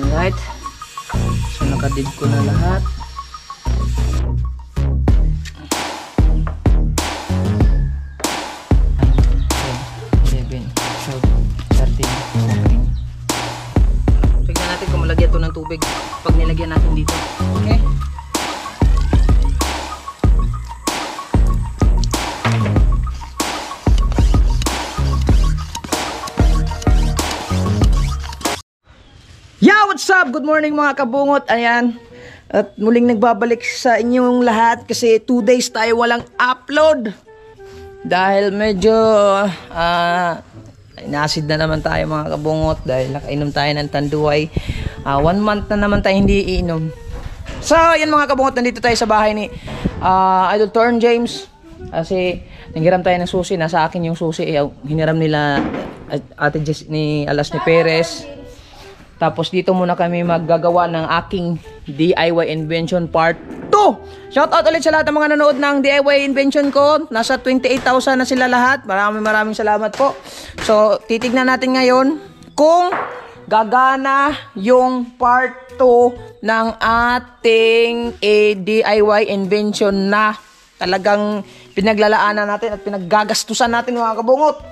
Alright. So nakadib ko na lahat. Tignan natin kung malagyan ito ng tubig pag nilagyan natin dito. Okay? Yeah, what's up? Good morning mga kabungot. Ayan. At muling nagbabalik sa inyong lahat kasi 2 days tayo walang upload. Dahil medyo inasid na naman tayo mga kabungot dahil nakainom tayo ng tanduay. 1 month na naman tayo hindi iinom. So, yan mga kabungot, nandito tayo sa bahay ni Idol Torn James. Kasi nanghiram tayo ng susi. Nasa akin yung susi. Hiniram nila Ate Jess ni Alas ni Perez. Tapos dito muna kami maggagawa ng aking DIY invention part 2. Shoutout ulit sa lahat ng mga nanood ng DIY invention ko. Nasa 28,000 na sila lahat. Maraming salamat po. So, titignan natin ngayon kung gagana yung part 2 ng ating DIY invention na talagang pinaglalaanan natin at pinaggagastusan natin mga kabungot.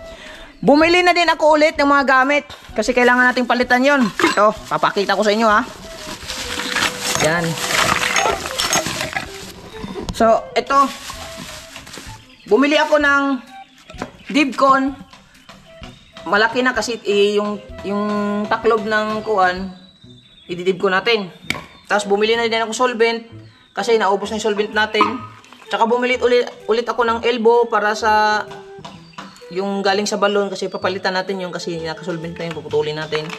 Bumili na din ako ulit ng mga gamit kasi kailangan nating palitan yon. Ito, papakita ko sa inyo ha. Yan. So, ito. Bumili ako ng Dibcon. Malaki na kasi yung taklob ng kuan, ididib ko natin. Tapos bumili na din ako solvent kasi naubos na yung solvent natin. Tsaka bumili ulit ako ng elbow para sa yung galing sa balon kasi papalitan natin yung kasi nakasolvent na yung puputulin natin.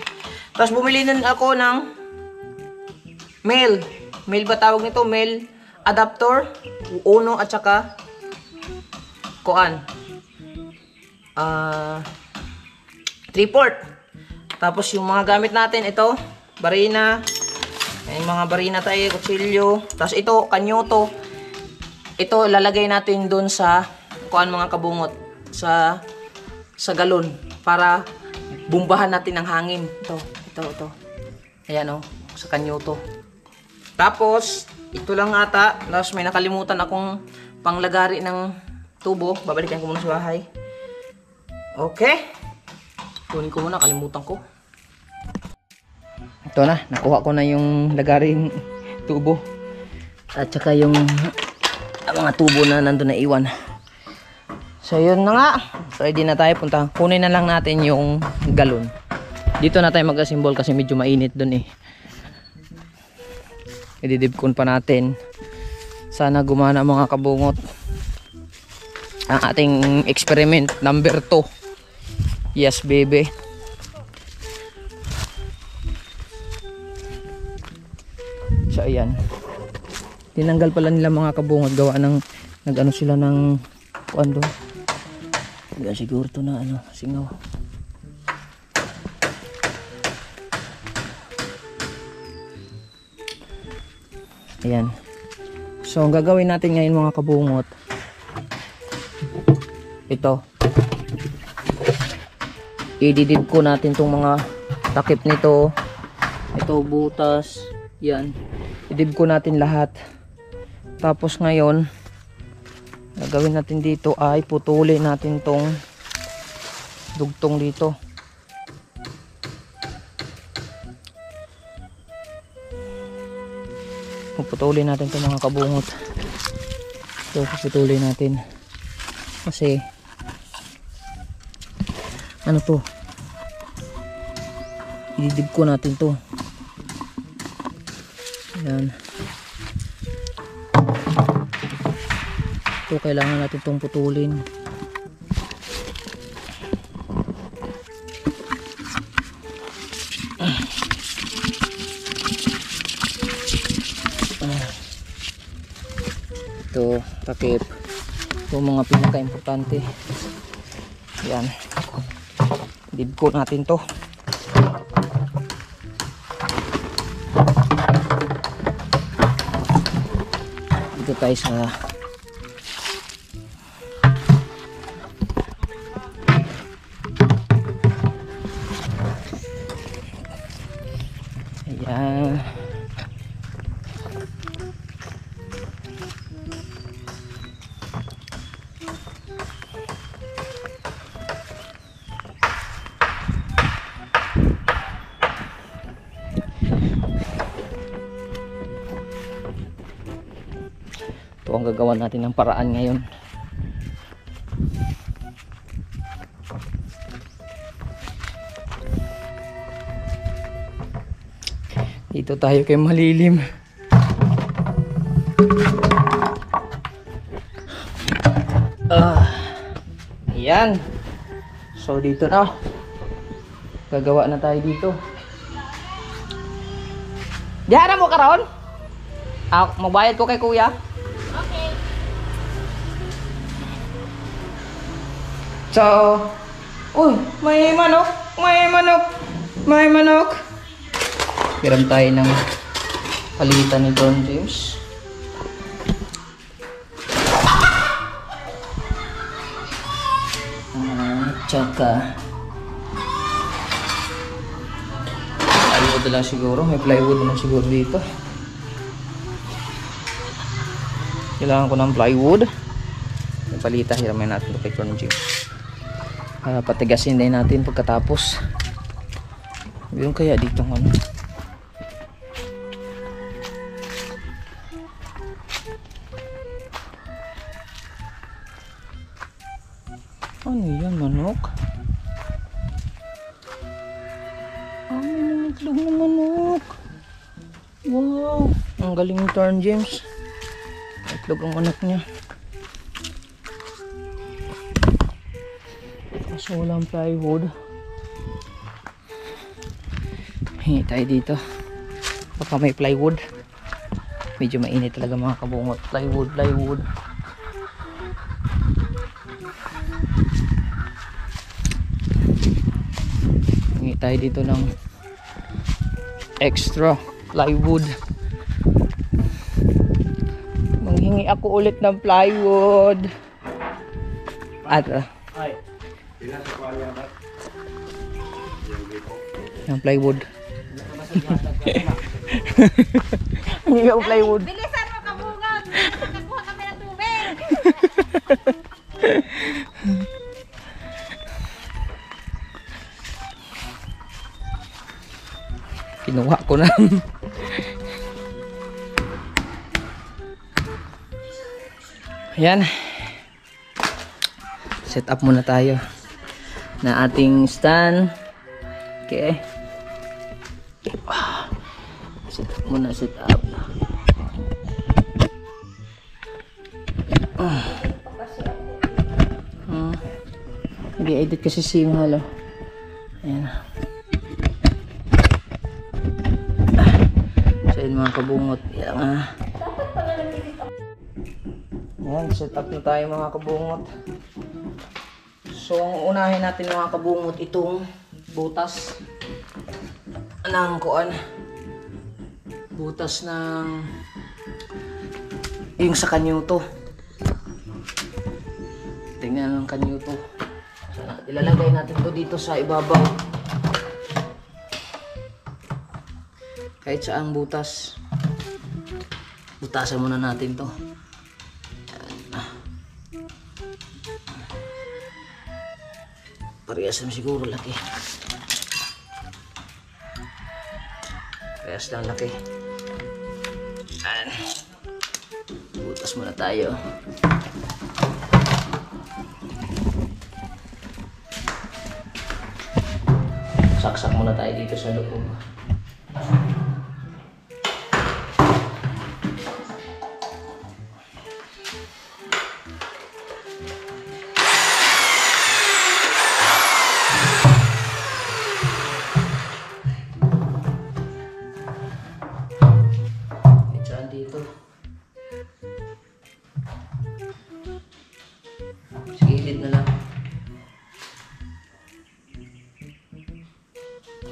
Tapos bumili din ako ng male ba tawag nito? Male adapter, uno at saka kuan 3/4. Tapos yung mga gamit natin ito, barina. May mga barina tayo, kutsilyo. Tapos ito, kanyoto. Ito lalagay natin doon sa kuan mga kabungot. Sa galon para bumbahan natin ng hangin. Ito. Ayan sa kanyoto. Tapos, ito lang ata. Tapos may nakalimutan akong panglagari ng tubo. Babalikan ko muna sa bahay. Okay. Kunin ko muna, kalimutan ko. Ito na, nakuha ko na yung lagaring tubo. At saka yung mga tubo na nandun na iwan. So yun na nga, ready na tayo punta. Kunin na lang natin yung galon. Dito na tayo mag-assemble kasi medyo mainit dun eh. Ididibkon pa natin. Sana gumana mga kabungot ang ating experiment number 2. Yes baby. So ayan. Tinanggal pala nila mga kabungot. Gawa ng nag-ano sila ng ano. Hindi siguro ito na singaw. Ayan. So ang gagawin natin ngayon mga kabungot, ito, ididib ko natin itong mga takip nito. Ito butas. Yan, idib ko natin lahat. Tapos ngayon gagawin natin dito ay putulin natin tong dugtong dito. Puputulin natin itong mga kabungot. So puputulin natin kasi ano to, ididib ko natin to. Ayan. Ito kailangan natin itong putulin. Ito, takip. Ito mga pinaka-importante. Yan. Dibko natin to. Dito tayo sa Ito ang gagawa natin ng paraan ngayon. Dito tayo kay malilim. Ayan. So dito na. Gagawa na tayo dito. Diyan mo karon? Magbayad ko kay kuya. Okay. So, uy, may manok, may manok, may manok. Hiram tayo ng palitan ni Don James. Tsaka plywood na lang siguro. May plywood naman siguro dito. Kailangan ko ng plywood. May palita, hiramin natin ito kay Don James. Patigasin din natin pagkatapos. Yung kaya dito ng ano. Ano yan, manok? May nangitlog ng manok. Wow, ang galing ni Don James. Itlog ang manok niya. Kaso walang plywood. Hingi tayo dito. Baka may plywood. Medyo mainit talaga mga kabungot. Plywood, plywood. Hingi tayo dito ng extra plywood. Manghingi ako ulit ng plywood. At ng plywood. Hingi ako plywood. Bilisan mo kabungot! Nakakuha kami ng tubig! Kinuha ko na. Ayan. Set up muna tayo na ating stand. Okay. Set up muna, set up. Hindi edit kasi sim halo. Ayan. So yun mga kabungot. Ayan. Ayan, set up na tayo mga kabungot. So ang unahin natin mga kabungot itong butas ng kuan. Butas ng yung sa kanyuto. Tingnan ang kanyuto. So, ilalagay natin to dito sa ibabaw. Kahit saang butas. Butasan muna natin to. Parehas naman siguro laki. Parehas lang laki. Ayan. Butas muna tayo. Saksak muna tayo dito sa loob. Dito. Sigilid na lang.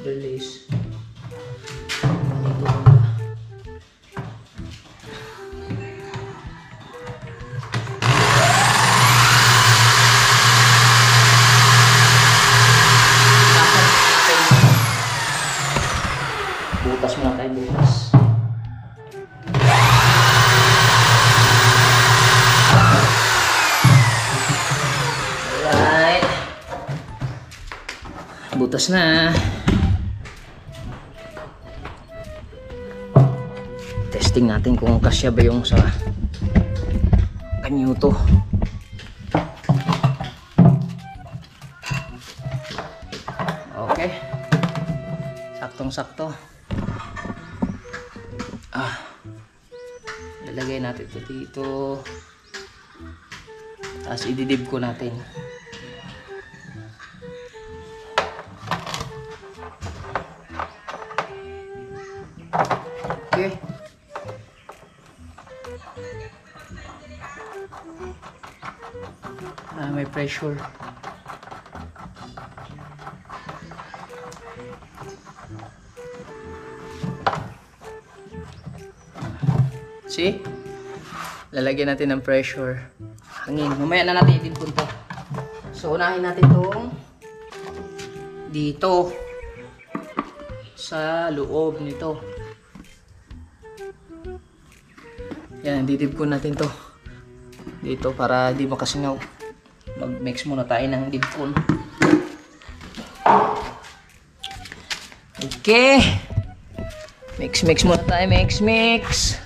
Release. Dito na. Butas muna tayo, butas. Butas na. Testing natin kung kasya ba yung sa kanyuto. Okay. Saktong-sakto. Lalagay natin ito dito. Tapos ididib ko natin. Okay. May pressure. See? Lalagyan natin ng pressure. Hangin. Mamaya na natin itipon to. So, unahin natin itong dito. Sa loob nito. Yan, didibkon natin to. Dito para di makasingaw. Mag-mix muna tayo ng dibkon. Okay. Mix muna tayo. Mix.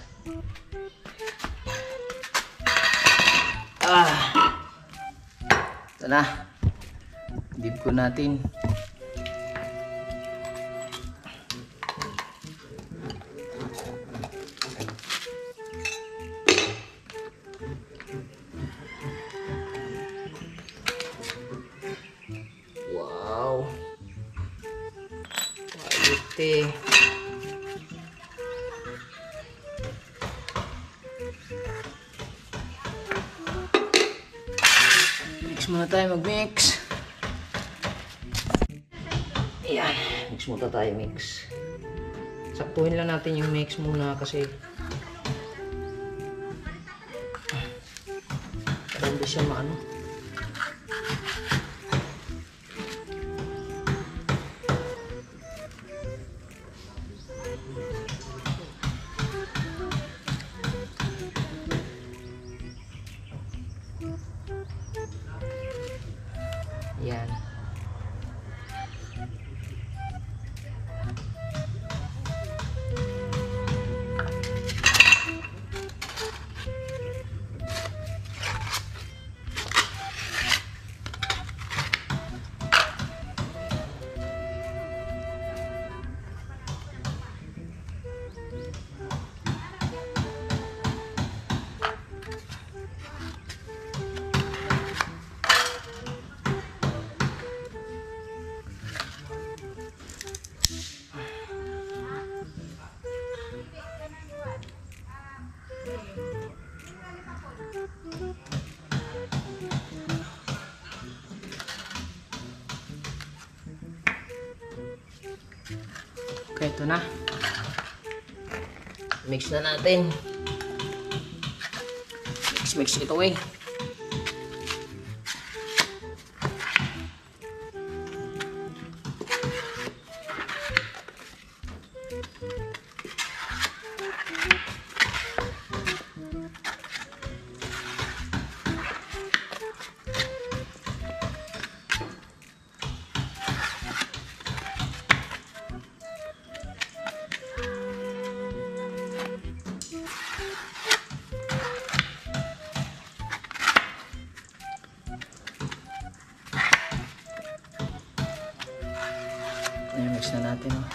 Ito na. Dibkon natin. Wow. Quality. Muna tayo mag-mix. Ayan. Mix muna tayo, mix. Saktuhin lang natin yung mix muna kasi para hindi siya maano. Yan. Okay, ito na. Mix na natin. Mix ito eh. Ayan, mix na natin. Oh.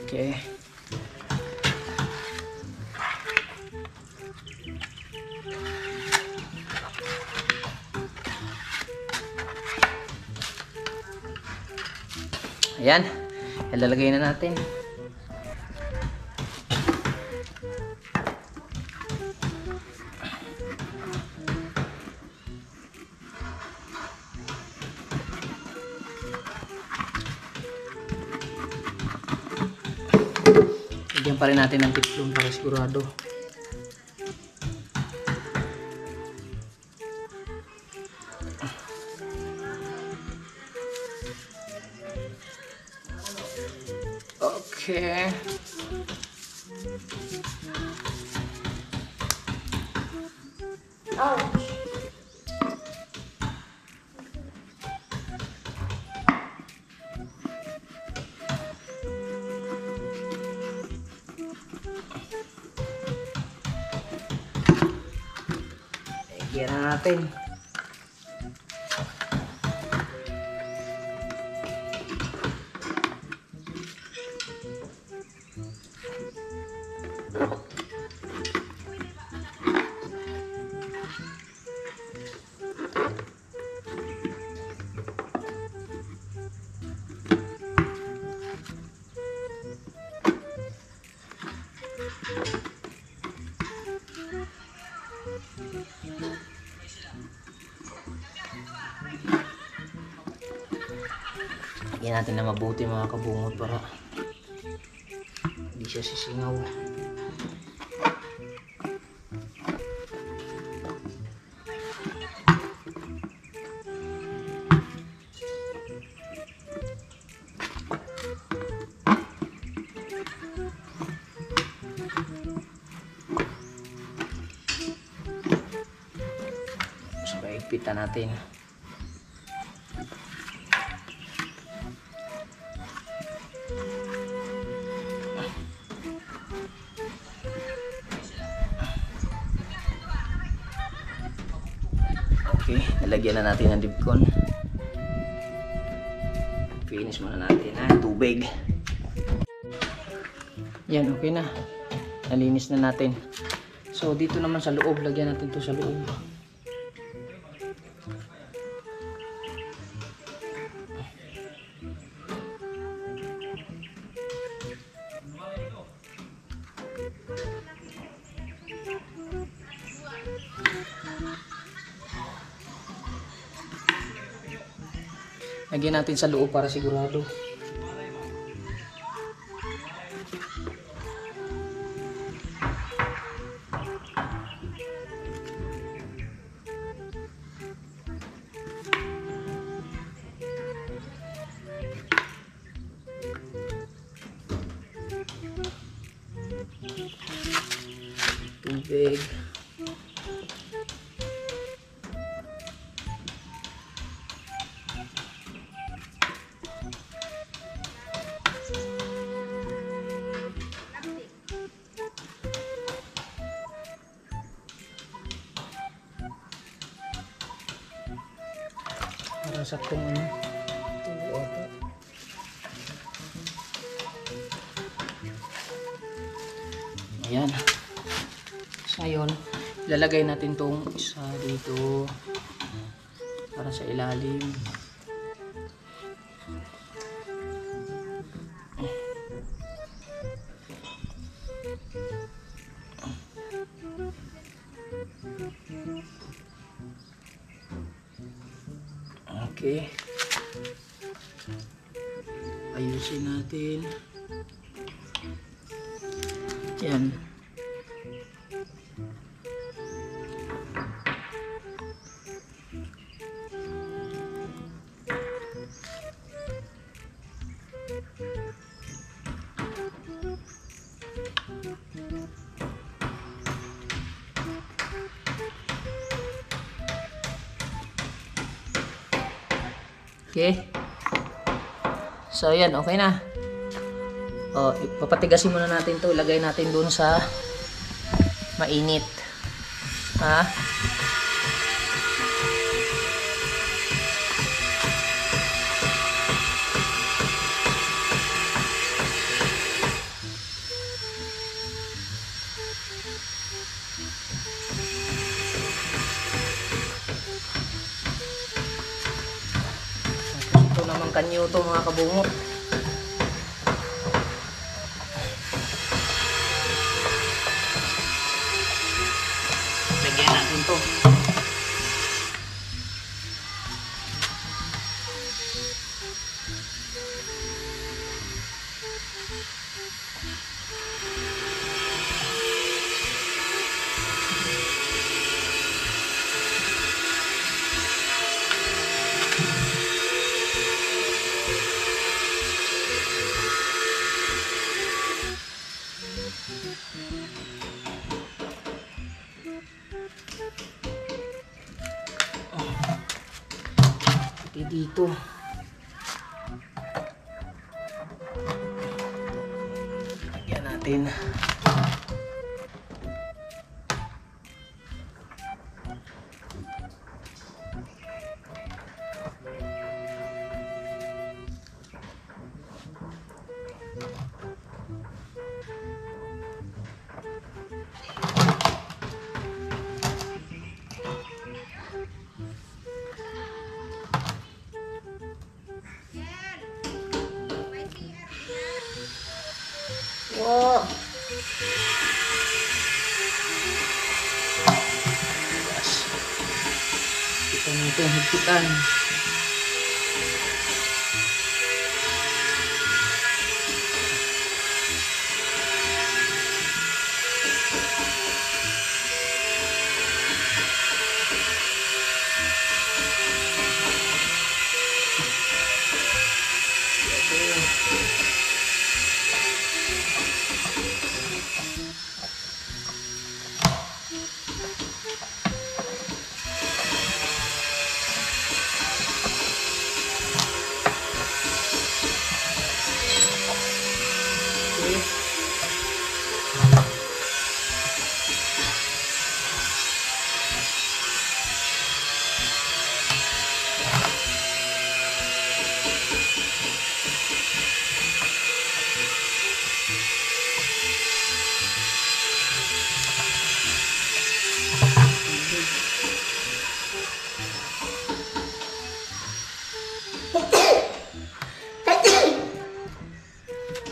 Okay. Ayan. Ilalagay na natin. Lagyan pa rin natin ng tiplong para sigurado. Okay. Ouch. Lagyan na natin. Lagyan natin na mabuti mga kabungot para hindi siya sisingaw. So, paigpitan natin. Okay, nalagyan na natin ng dibkon. Finish muna natin tubig. Yan, okay na. Nalinis na natin. So, dito naman sa loob, lagyan natin to sa loob. Lagyan natin sa loob para sigurado. Tubig. Parang saktong tubo ata. Ayan. So, ngayon, ilalagay natin tong isa dito para sa ilalim. Okay. Ayusin natin. Yan. Okay. So, yan. Okay na. O, papatigasin muna natin to. Ilagay natin dun sa mainit. Ha? Ito naman kanyo to mga kabungot. Lagyan natin to. Dito. Lagyan natin. po. Yes. Kita natin, higpitan.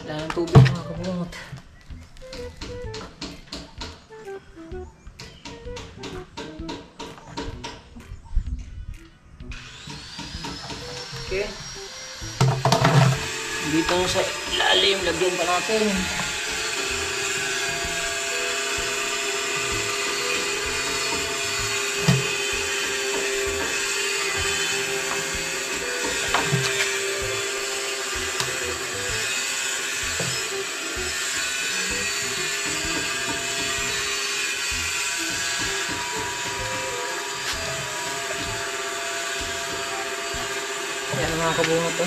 Wala ng tubig mga kabungot. Okay. Dito sa ilalim, lagyan pa natin. Ayan mga kabungot to.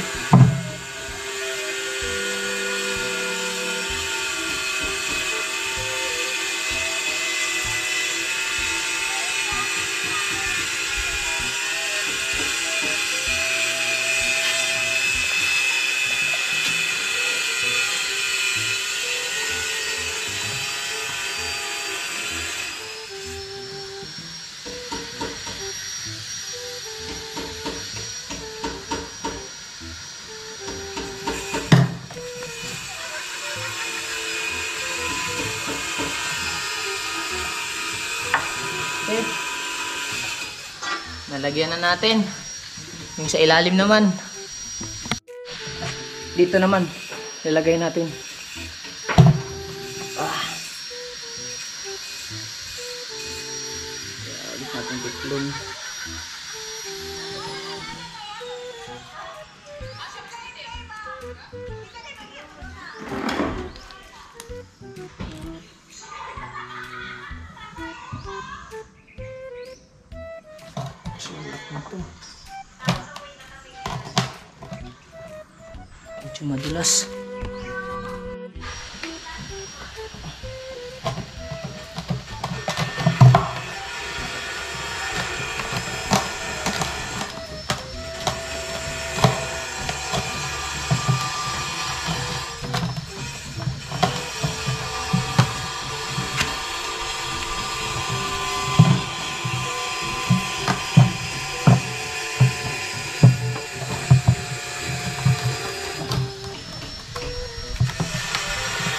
Okay. Nalagyan na natin. Yung sa ilalim naman. Dito naman, lalagay natin. Ulit natin tiklon. Sulat na to. Medyo madulas.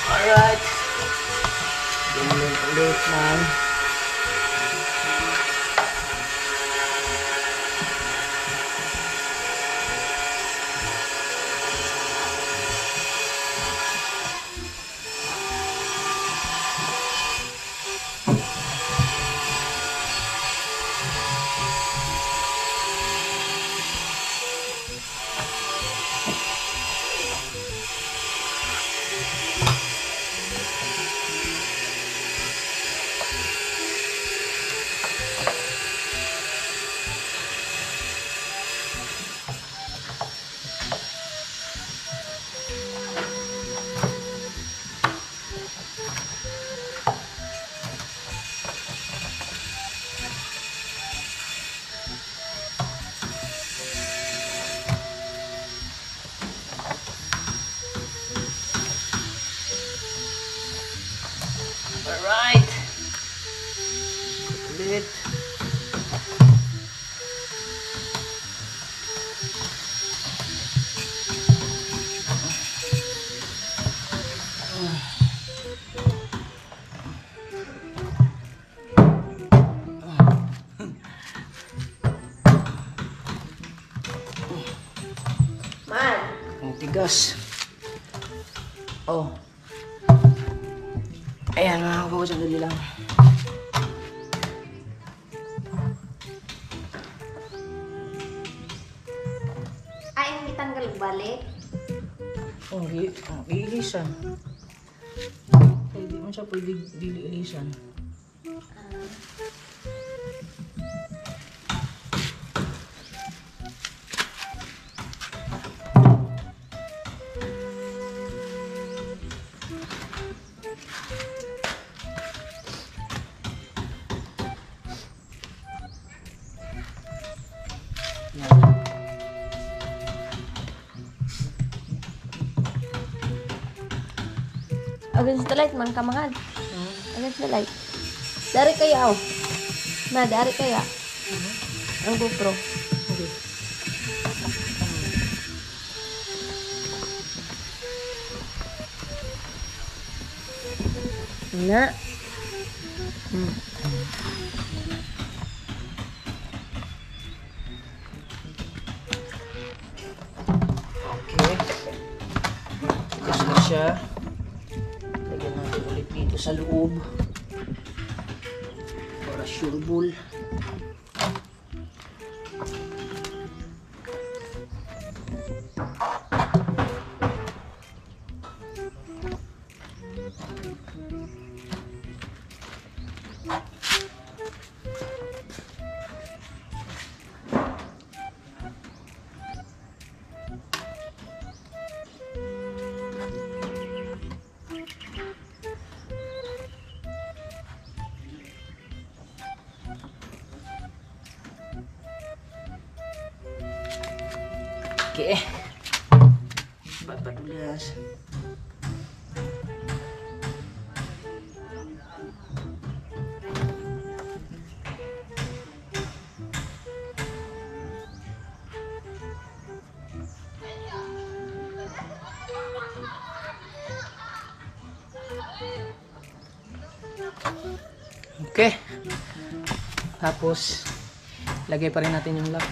Alright. Ganyan ulit man. Man. Ang tigas. Oh. Ayan mga kabugot, sandali lang. Ay, hindi tanggal balik. Oh, iilisan. Hindi mo siya pwede ilisan. Yan. Against the light, man kamahal. Against the light. Dari kaya, oh. Ma, dari kaya. Ang GoPro. Okay. Na. Okay. Tigas na siya. Lagyan natin ulit dito sa loob. Para sureball. Okay. Papadulas. Okay. Tapos, lagay pa rin natin yung lock.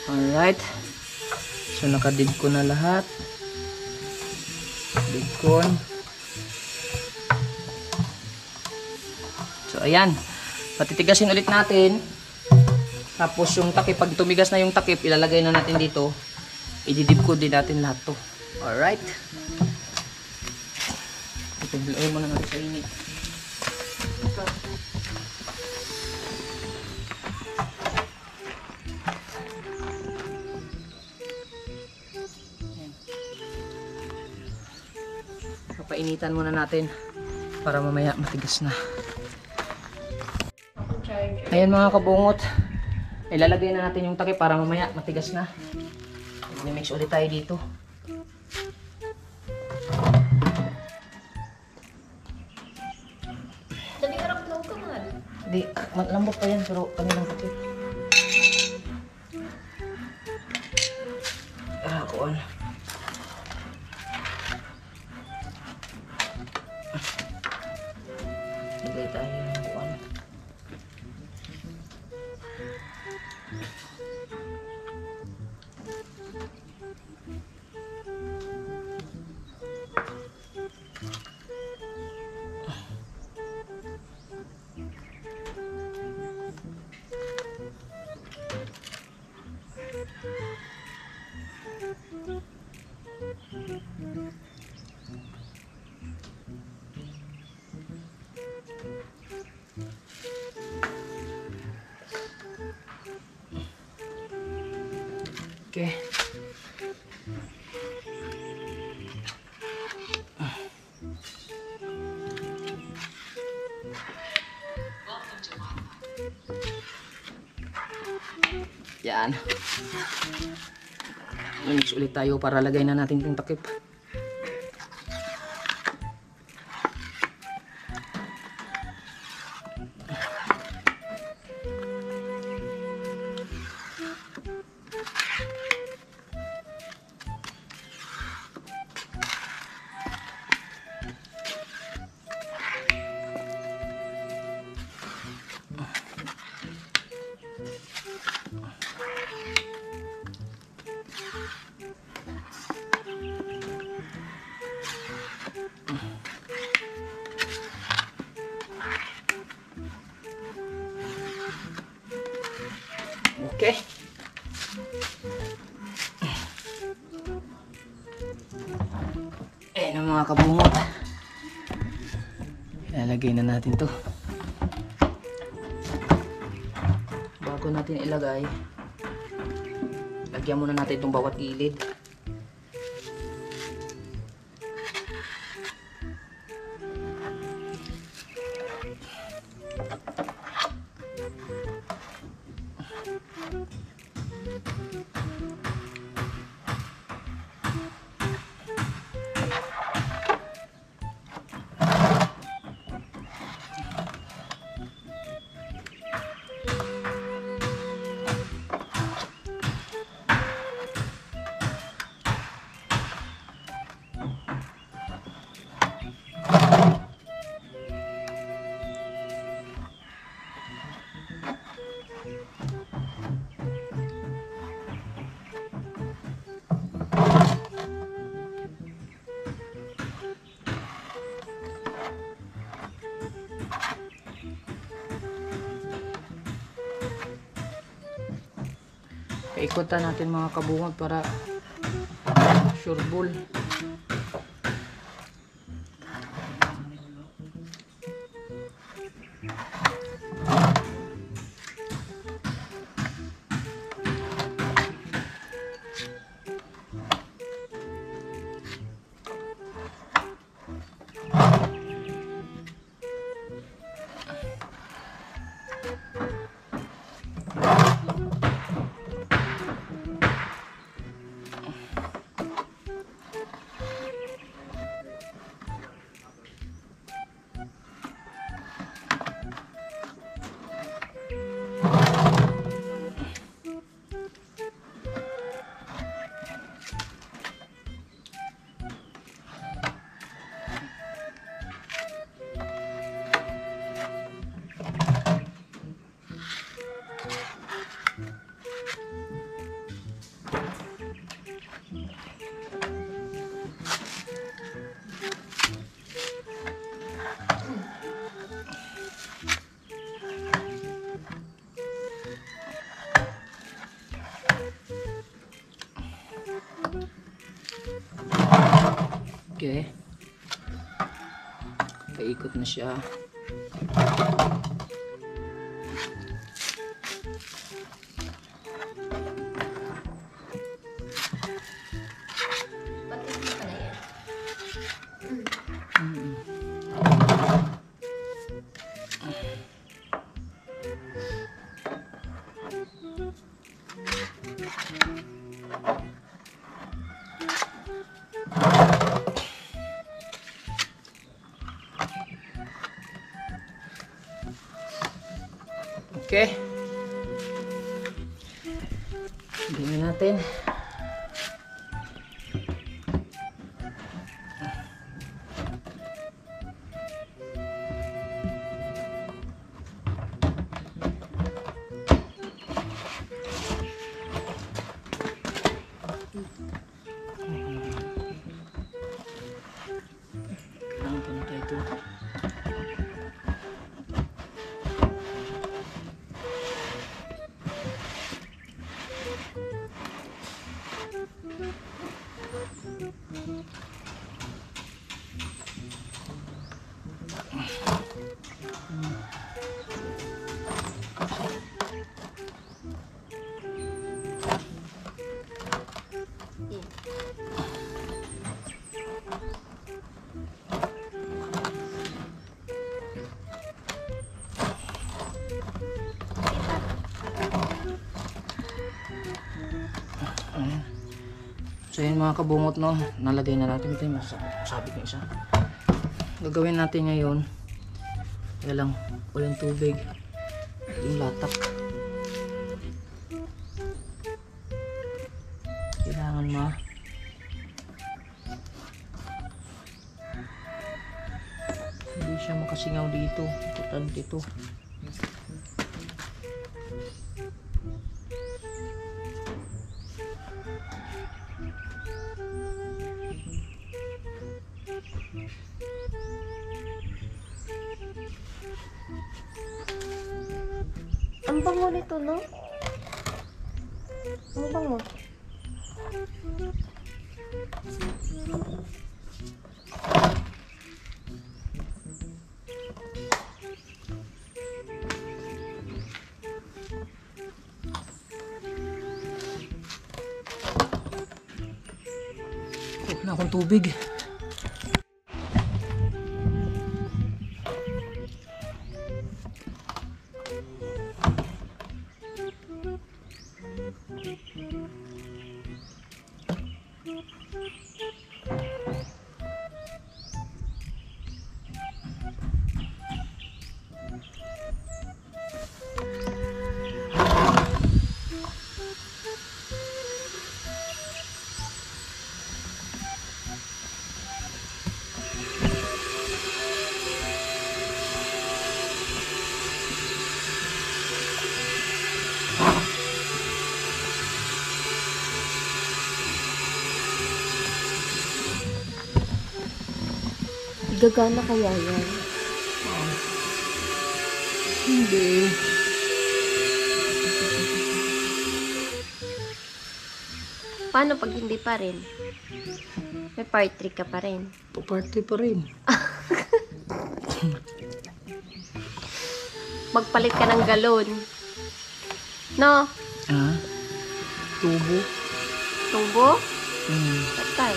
Alright. So, nakadib ko na lahat. Dibkon. So, ayan. Patitigasin ulit natin. Tapos, yung takip, pag tumigas na yung takip, ilalagay na natin dito. Ididib ko din natin lahat to. Alright. Ito, biloy mo na natin sa init. Painitan muna natin para mamaya matigas na. Ayan mga kabungot, ilalagay na natin yung takip para mamaya matigas na. I-mix ulit tayo dito. Sabi ka rin ka man. Hindi, lambot pa yan pero kami lang takip. Kuan. Lagay tayo ng kuan. Okay. Yan. Mix ulit tayo para lagay na natin itong takip. Okay. Ayan ang mga kabungot. Ilalagay na natin to. Bago natin ilagay, lagyan muna natin itong bawat gilid. Paikutan natin mga kabungot para sure ball. Okay. Paikot na siya. Okay. Tingnan natin. So yun mga kabungot, no, nalagay na natin. Ito yung sabi ko isa. Gagawin natin ngayon, kaya lang walang tubig, yung latak. Kailangan hindi siya makasingaw dito. Importante ito. Ang bango nito, no? Ang bango. Huwag na akong tubig. Gagana kaya yan? Hindi. Paano pag hindi pa rin? May part 3 ka pa rin. Party pa rin. Magpalit ka ng galon. No? Ah? Tubo? Tubo? Hmm. Patay.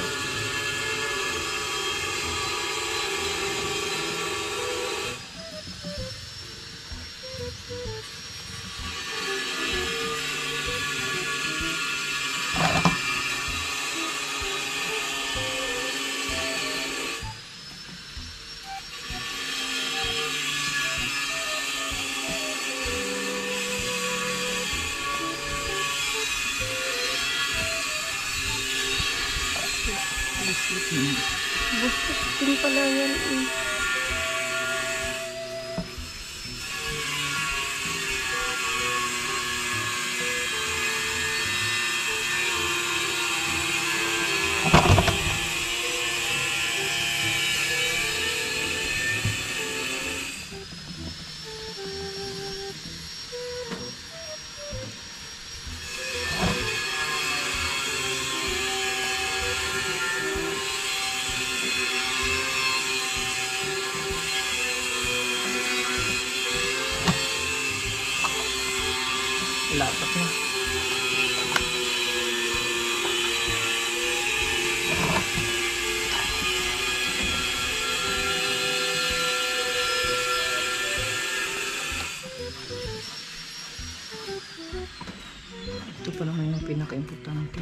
Bustos din pala yan. Latak na. Ito pa naman yung pinaka-importante.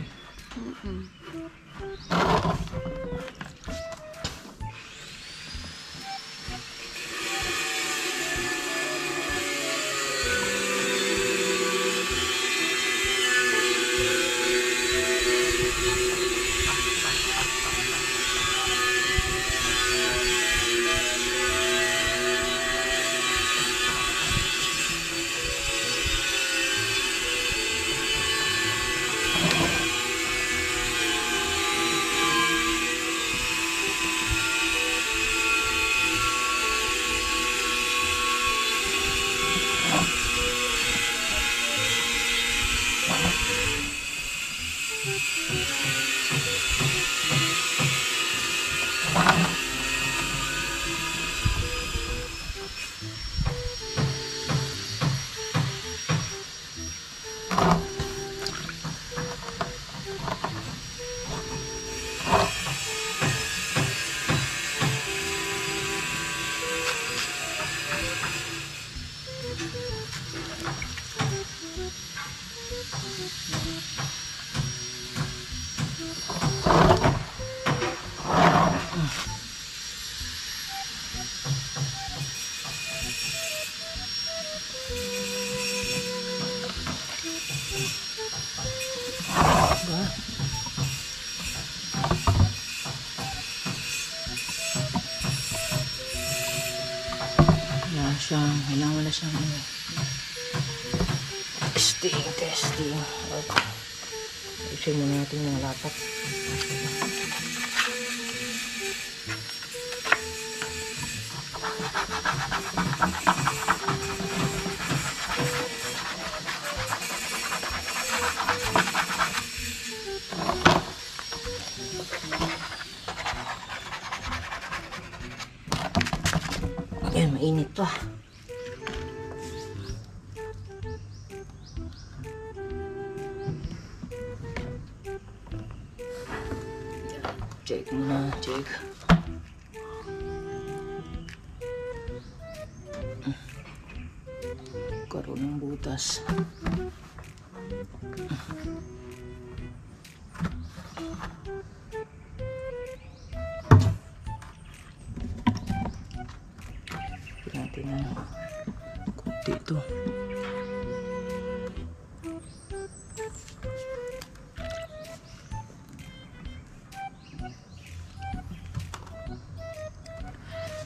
kailangan wala siyang testing. Okay. I-check muna natin yung lapat. Ayan, mainit pa. Check muna, check. Karoon ng butas. Natin na kunti ito.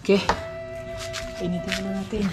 Okay, initin muna natin.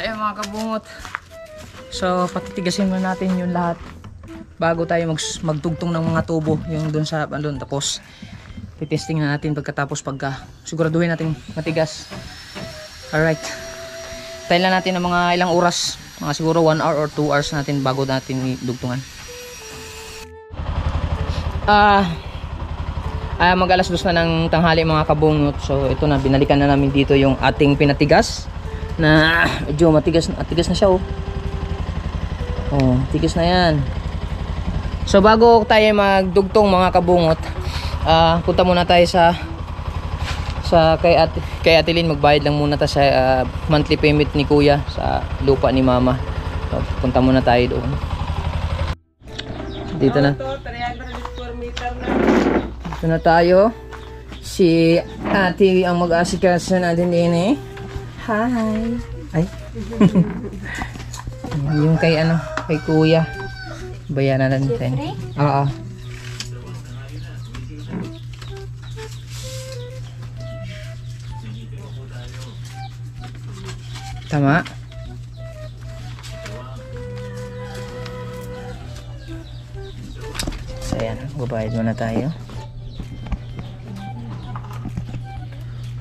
Ayun mga kabungot. So patitigasin muna natin yung lahat bago tayo magtugtong ng mga tubo yung dun sa doon. Tapos titesting na natin pagkatapos pagka siguraduhin natin matigas. Alright. Tayo lang natin ng mga ilang oras. Mga siguro 1 hour or 2 hours natin bago natin dugtungan. Mag alas 2 na ng tanghali mga kabungot. So ito na, binalikan na namin dito yung ating pinatigas na medyo matigas na siya. Tigas na yan. So bago tayo magdugtong mga kabungot, punta muna tayo sa kay Ate Lynn. Magbayad lang muna tayo sa monthly payment ni Kuya sa lupa ni Mama. So, punta muna tayo doon. Dito na. Dito na tayo. Si Ate ang mag-asikaso natin din eh. Hi. Ay. Yung kay kay Kuya. Bayaran na natin. Oo. Tama. So ayan, babayad muna tayo.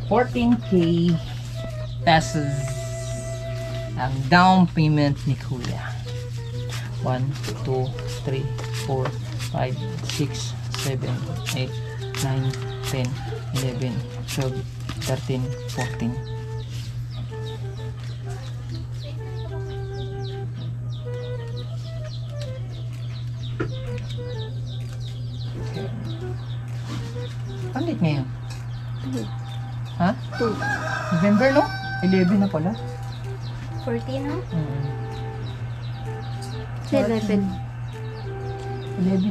14K pesos ang down payment ni Kuya. 1, 2, 3, 4, 5, 6, 7, 8, 9, 10, 11, 12, 13, 14. Pandit ngayon? Ha? 2. November, no? 11 na pala. 14, no? 11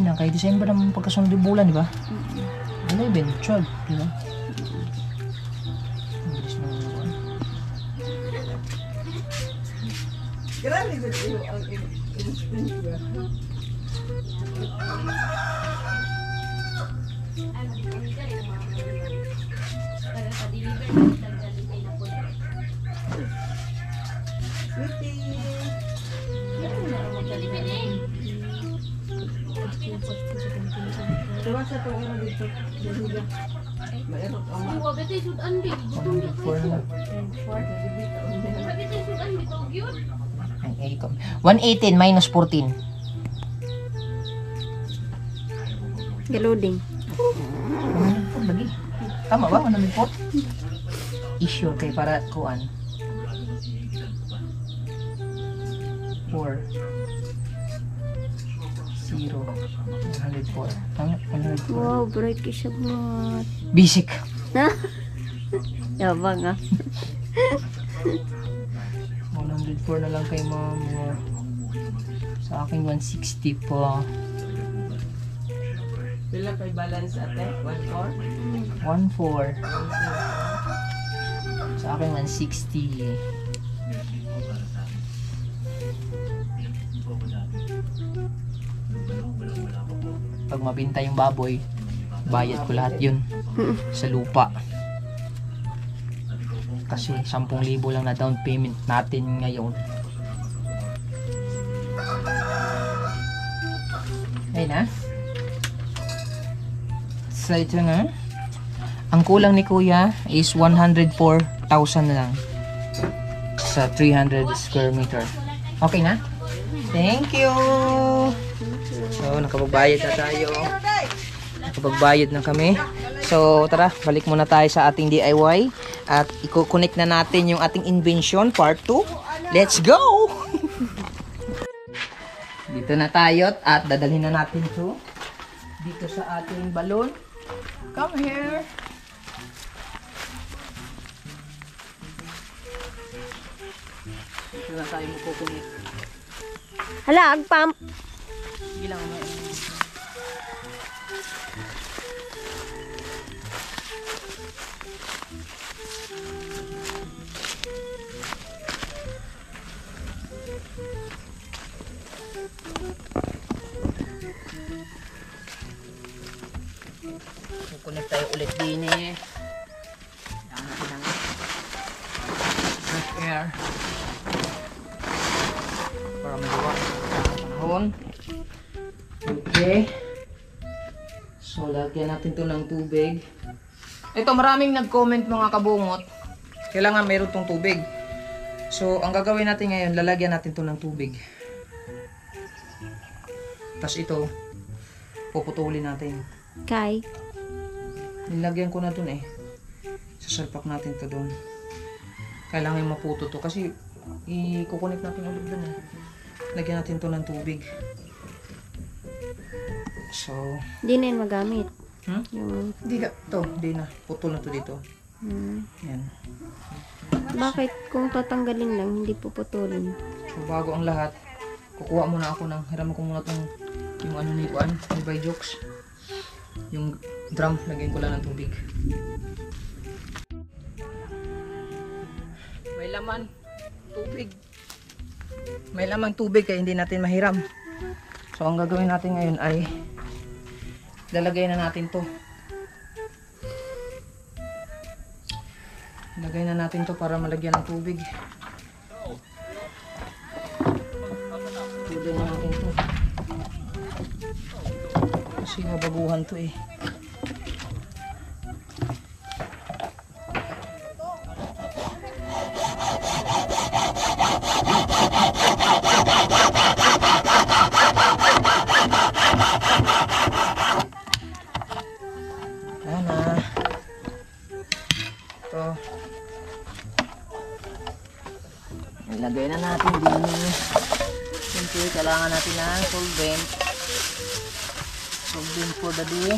na. Kay December naman pagkasunod yung bulan, di ba? 11, 12, di ba? Grabe ba yung ang instinct ba? Diba sa pag-ira dito? Dahil mayroon ang mga Huwag ito yung sudan, babe. Butong dito. 4 na. 4 na dito. Huwag ito yung sudan, bitaw yun. Ang 118 minus 14. Galuding. Lagi. Tama ba? 104? Issue kay para kuan. 4 0 104. Tama? 104. Wow, bright ka siya mat. Basic. Na? Yabang ah. 104 na lang kay mama. Sa akin 160 pa. Bila kay balance ate? 1-4? 1.4. Sa akin 160. Pag mabinta yung baboy, bayad ko lahat yun sa lupa. Kasi 10,000 lang na down payment natin ngayon. Ayun na. So ito na. Ang kulang ni kuya is 104,000 na lang sa 300 square meter. Okay na? Thank you! So, nakapagbayad na tayo. Nakapagbayad na kami. So, tara, balik muna tayo sa ating DIY at i-connect na natin yung ating invention part 2. Let's go! Dito na tayo at dadalhin na natin to dito sa ating balon. Come here. Dito na tayo magkukunik. Hala, agpump. Bilang mo. Kukunik tayo ulit din eh. Yan natin ang fresh air. Para maluwag ang panahon. Okay. So, lagyan natin to ng tubig. Ito, maraming nag-comment mga kabungot. Kailangan mayroon tong tubig. So, ang gagawin natin ngayon, lalagyan natin to ng tubig. Tapos ito, puputulin natin. Kay. Nilagyan ko na dun eh. Sasalpak natin to dun. Kailangan maputo to kasi i-connect natin ulit dun eh. Lagyan natin to ng tubig. So, Hindi na yun magamit. Yung, hindi ka. To, hindi na. Putol na to dito. Yan. bakit kung tatanggalin lang, hindi puputulin? So, bago ang lahat, kukuha muna ako ng, hiram ko muna tong, yung ano ni Juan, ni By Jokes. Yung drum, lagyan ko lang ng tubig. May laman, tubig. May lamang tubig kaya hindi natin mahiram. So, ang gagawin natin ngayon ay lalagay na natin to. Lagay na natin to para malagyan ng tubig. Lagay na natin to. Kasi mabaguhan to eh. Ayan na. Ito. Ilagay na natin din. Siyempre, kailangan natin ng solvent. Solvent for the day.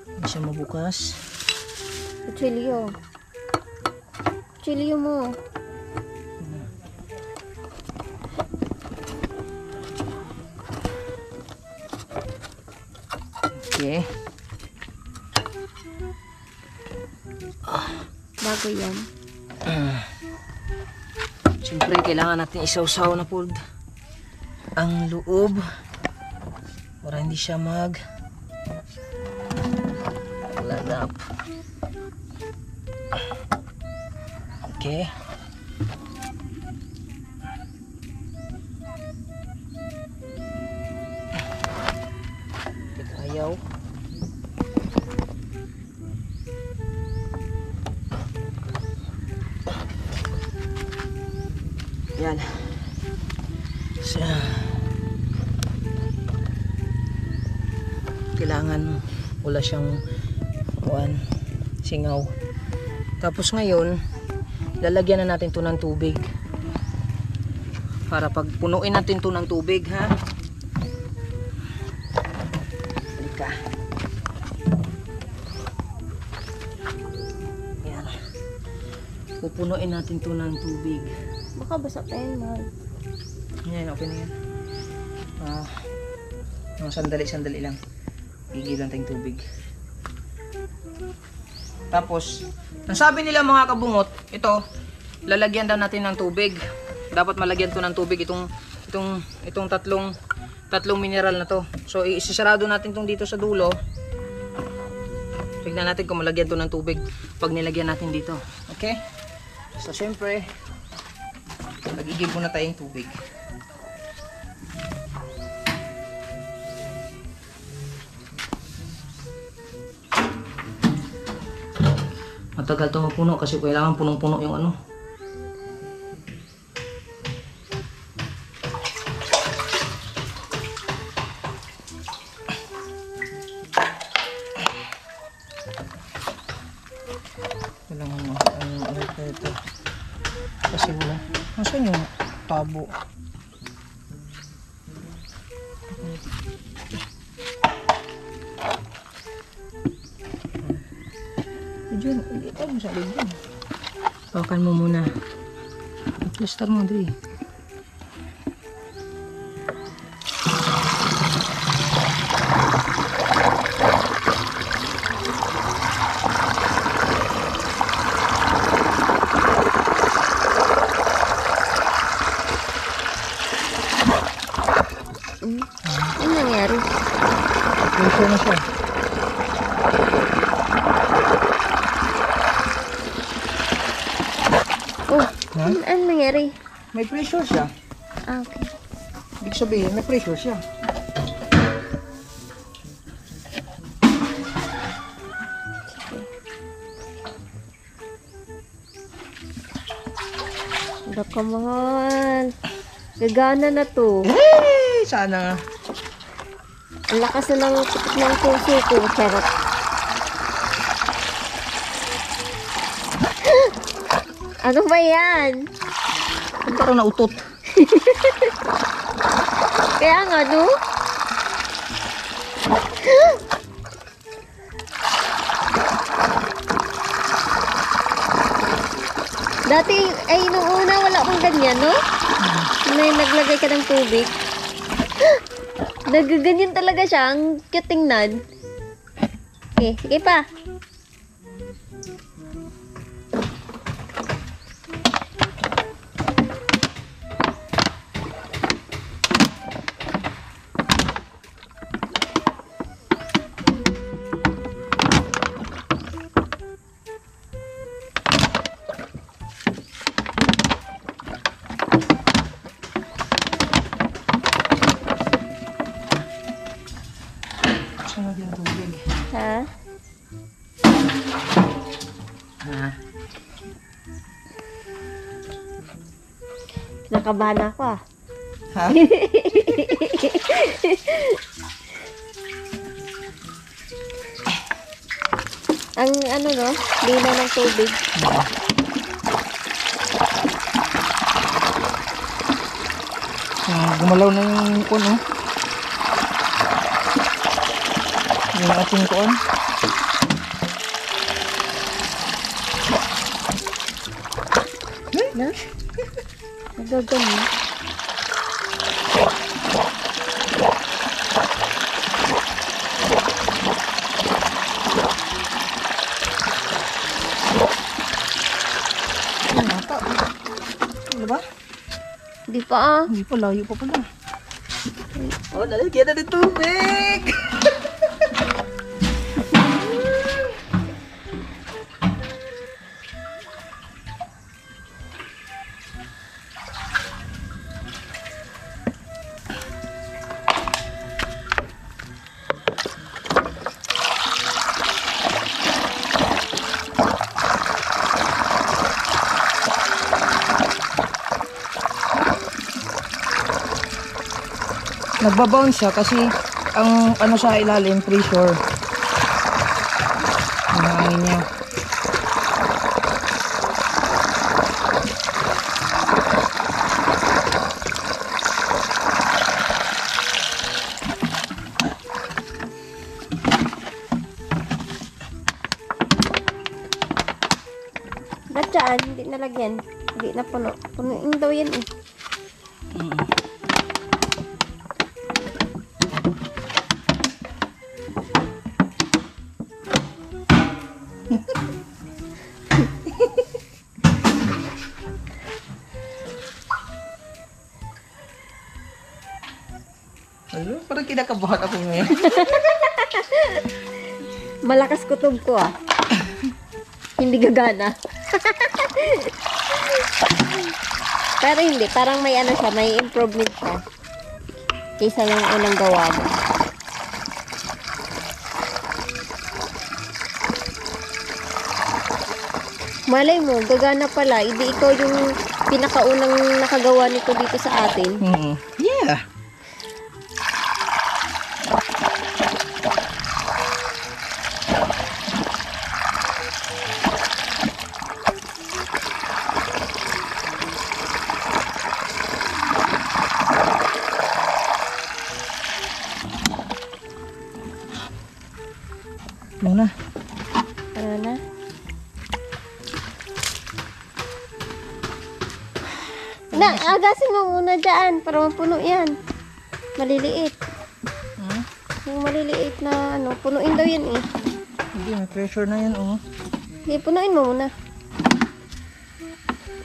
Hindi siya mabukas. Kutsilyo. Kutsilyo mo. Okay. Bago yan. Siyempre, kailangan natin isawsaw na po ang loob para hindi siya ladap. Okay. Ayaw. Yan. So, kailangan wala siyang singaw. Tapos ngayon, lalagyan na natin to ng tubig. Para pag punuin natin to ng tubig, ha? Halika. Yan. Pupunuin natin to ng tubig. Baka basa pa yan, mahal. Yan, okay na yan. Sandali lang. Igil lang tayong tubig. Tapos, ang sabi nila mga kabungot, ito, lalagyan daw natin ng tubig. Dapat malagyan to ng tubig itong tatlong mineral na to. So, isisarado natin tong dito sa dulo. Tignan natin kung malagyan to ng tubig pag nilagyan natin dito. Okay? So, syempre, mag-igib muna tayong tubig. Matagal ito mapuno kasi kailangan punong-puno yung ano. Kailangan mo ito. Kasi wala. Nasaan yung tabo? Diyan, ito mo sa ligyan. Hawakan mo muna. Plaster mo, Dre. Ano nangyari? Pressure na siya. Oh, Ha? ano nangyari? May pressure siya. Ah, okay. Ibig sabihin, may pressure siya. Baka mahal. Gagana na to. Hey! Sana nga. Ang lakas na ng puso ko. Charot. Ano ba yan? Ang parang nautot. Kaya nga, no? Dati, ay, nung una, wala akong ganyan, no? May naglagay ka ng tubig. Nagaganyan talaga siya. Ang cute tingnan. Okay, sige pa. Sunod yung tubig. Ha? Ha? Nakabahan ako, ah. Ha? Ang ano, no? Linaw ng tubig. Gumalaw na yung kuno. Yung ating kuon. Na? Nagaganyan. Ano ba? Di pa, ah. Hindi pa, layo pa pala. Oh, lalagyan na ng tubig! nagbabounce siya kasi ang ano sa ilalim, pressure. Ang hangin niya. Ba't dyan? Hindi nalagyan. Hindi na puno. Punuin daw yan eh. Ano? Parang kinakabahan ako ngayon. Malakas kutob ko ah. Hindi gagana. Pero hindi. Parang may ano siya. May improvement siya. Kaysa lang unang gawa mo. Malay mo, gagana pala. Hindi ikaw yung pinakaunang nakagawa nito dito sa atin. Yeah. Muna. Ano na? Agasin mo muna dyan para mapuno yan. Maliliit. Yung maliliit na ano, punuin daw yan eh. Hindi, may pressure na yan, oh. Sige, punuin mo muna.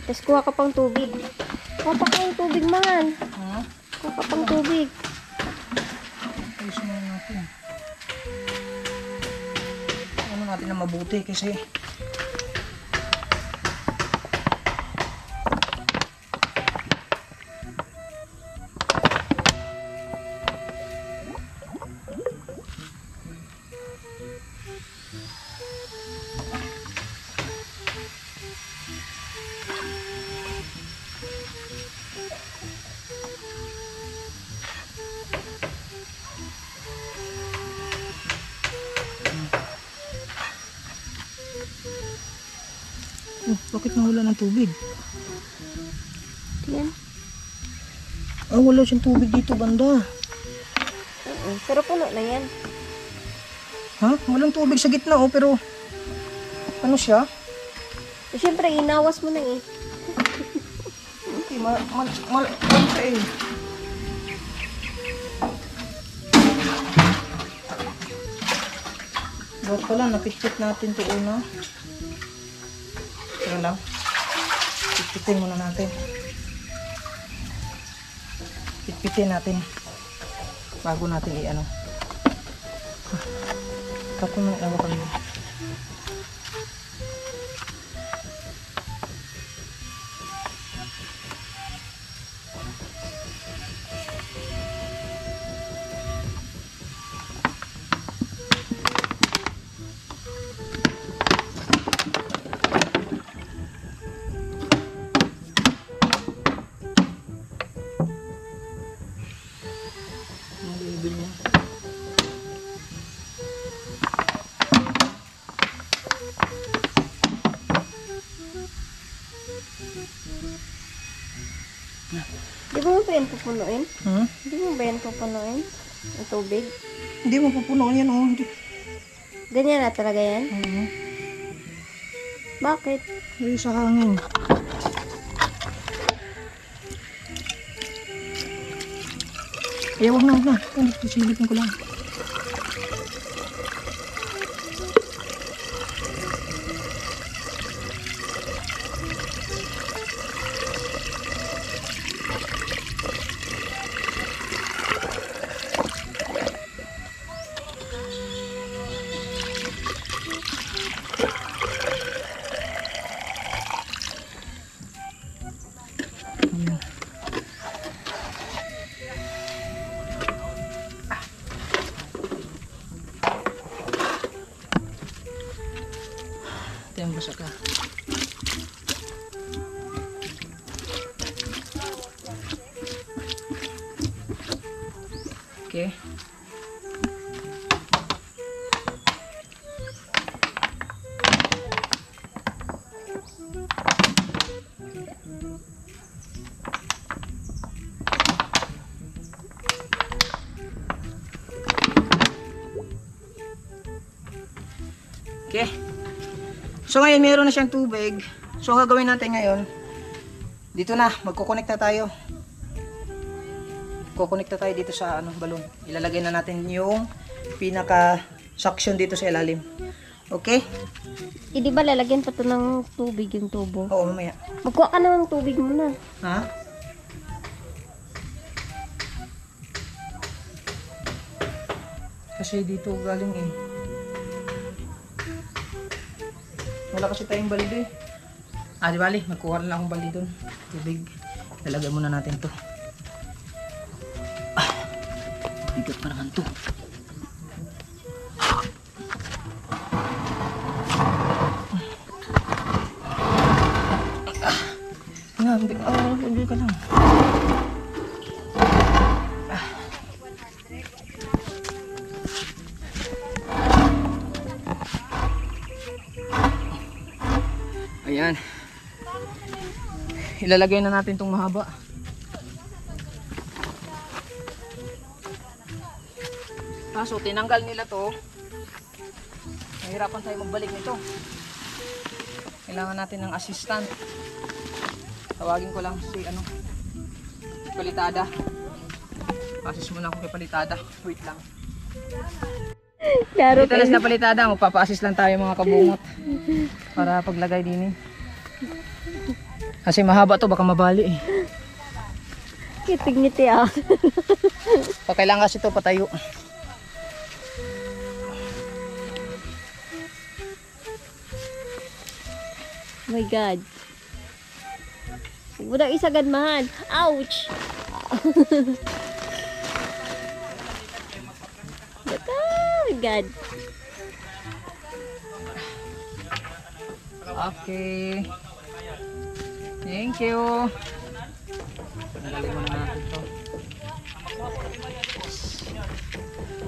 Tapos kuha ka pang tubig. Kuha pa kang tubig, mangan. Kuha ka pang tubig. Ayusin na natin. Ano natin na mabuti kasi bakit nawala ng tubig? Yan. Ah, wala siyang tubig dito, banda. Pero puno na yan. Ha? Walang tubig sa gitna, oh, pero ano siya? Siyempre, inawas mo na eh. Okay, ano siya eh. Ba't pala, napitpit natin ito una. Pero lang, pitpitin muna natin. Pitpitin natin bago natin i-ano. Kapag nang awakan mo. Di mo ba yan pupunuin? Hmm? Di mo ba yan pupunuin? Ang tubig? Hindi mo pupunuan yan, oh. Hindi. Ganyan na talaga yan? Bakit? Ay, sa hangin. Eh, wag na, wag na. Sisilipin ko lang. Ito yung basa ka. Okay. Okay. So ngayon meron na siyang tubig. So ang gagawin natin ngayon, dito na, magkukonekta tayo. Kukonekta tayo dito sa balon. Ilalagay na natin yung pinaka suction dito sa ilalim. Okay? Hindi ba lalagyan pa to ng tubig yung tubo? Oo, mamaya. Magkuha ka na ng tubig muna. Ha? Kasi dito galing eh. Wala kasi tayong balde. Di bali, magkuha na lang akong balde doon. Tubig. Lalagay muna natin to. Bigat pa naman to. Hindi ka lang. Ayan. Ilalagay na natin tong mahaba. Kaso tinanggal nila to. Nahirapan tayo magbalik nito. Kailangan natin ng assistant. Tawagin ko lang si Palitada. Assist muna ako kay Palitada. Wait lang. Klaro Dito na Palitada, magpapa-assist lang tayo mga kabungot. Para paglagay din eh. Kasi mahaba to, baka mabali eh. Kitig-ngiti ah. Kailangan kasi to patayo. Oh my God. Huwag mo nang isagad, mahal. Ouch! Oh my God. Okay. Thank you. Tanggalin muna natin to.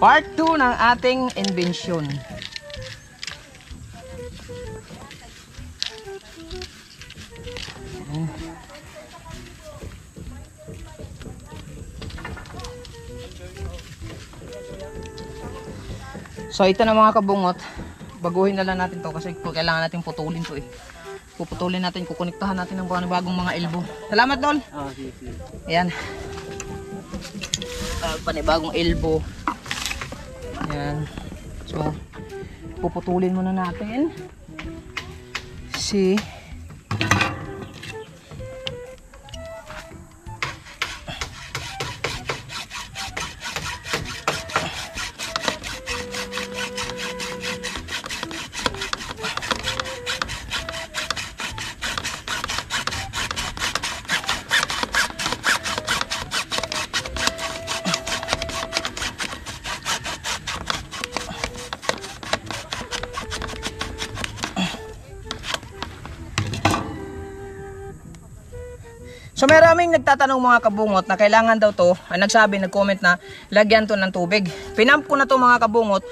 Part 2 ng ating invention. So ito na mga kabungot, baguhin na lang natin to kasi kailangan natin putulin to eh. Puputulin natin, kukonektahan natin ng panibagong mga elbow. Salamat Dol! Ayan. Panibagong elbow. Ayan. So, puputulin muna natin si So maraming nagtatanong mga kabungot na kailangan daw to, nag-comment na lagyan to ng tubig. Pinump ko na to mga kabungot,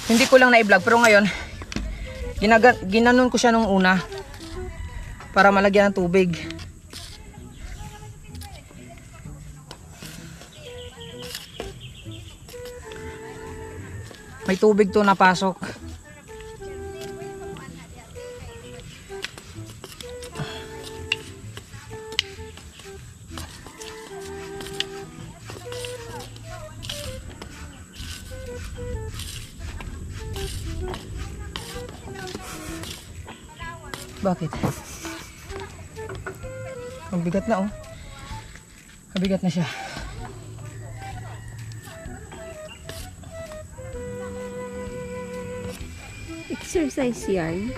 hindi ko lang na-vlog pero ngayon ginanon ko siya nung una para malagyan ng tubig. May tubig to napasok. Bakit? Ang bigat na oh. Kabigat na siya. Exercise yarn.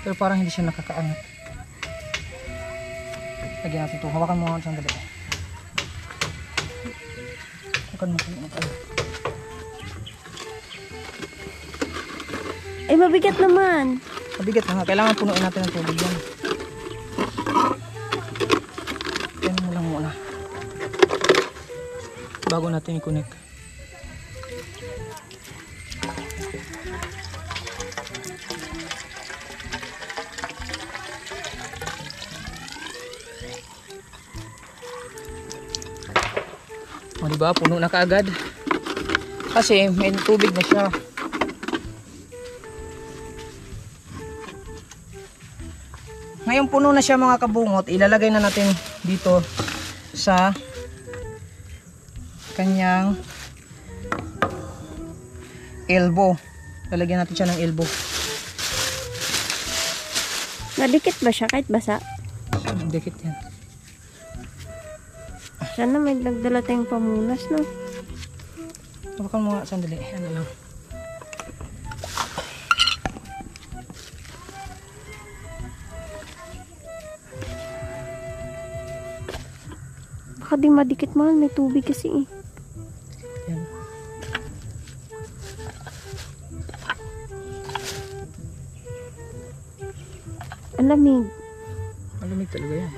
Pero parang hindi siya nakakaangat. Lagyan natin ito. Hawakan mo nga sandali. Hawakan mo. Eh, mabigat naman. Mabigat na nga. Kailangan punuin natin ng tubig yan. Yan na. bago natin i-connect. O diba, puno na kaagad. Kasi may tubig na siya. Ngayon puno na siya mga kabungot, ilalagay na natin dito sa kanyang elbow. Lalagyan natin siya ng elbow. Nadikit ba siya kahit basa? Dikit yan. Sana may nagdala tayong pamunas, no? Hawakan mo nga sandali. Ano lang. Baka di madikit, mahal. May tubig kasi eh. Yan. Ang lamig. Malamig talaga yan.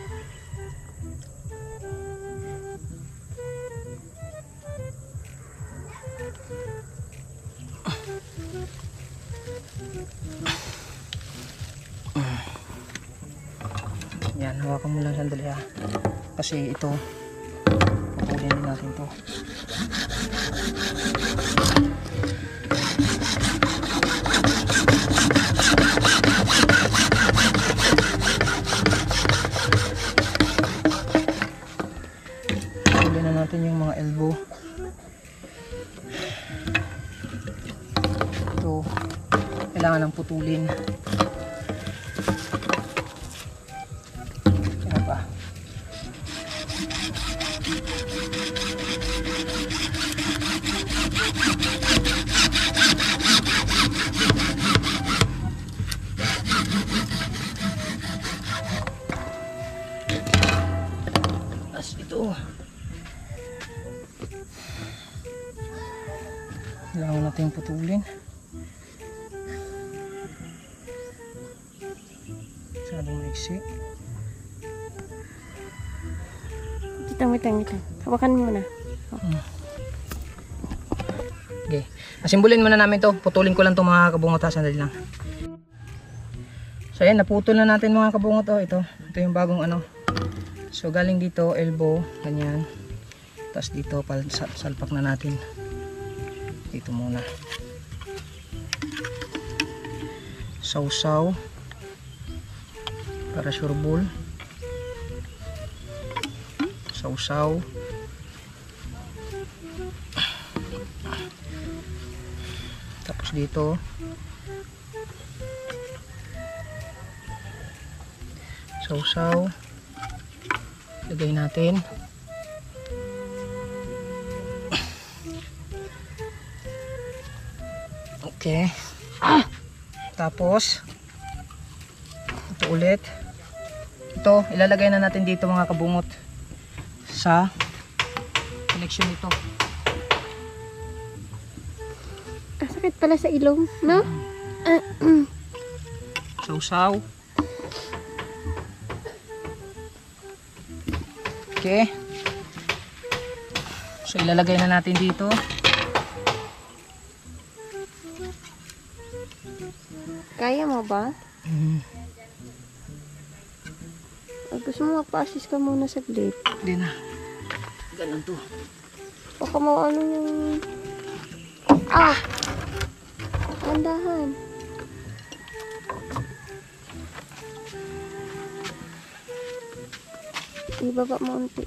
Yan, hawakan mo lang sandali ha. Kasi ito, pupulin din natin to. Pupulin na natin yung mga elbow. Ito, kailangan ng putulin. Yan pa. As ito. Kailangan natin putulin. Masyadong maiksi. Wait lang. Hawakan mo na. Okay. Asimbulin muna namin to. Putulin ko lang to mga kabungot ha. Sandali lang. So ayan, naputol na natin mga kabungot. Oh, ito yung bagong ano. So galing dito, elbow, ganyan. Tapos dito, salpak na natin. Dito muna. Sausaw. Para sure ball. Sausaw. Tapos dito. Sausaw. Lagay natin. Okay. Tapos ito ulit. Ito, ilalagay na natin dito mga kabungot sa connection nito. Sakit pala sa ilong, no? Sausaw. Okay. So ilalagay na natin dito. Kaya mo ba? Gusto mo magpa-assist ka muna saglit. Hindi na. Ganun to. Baka mo ano yung... Andahan. Ibaba mo unti.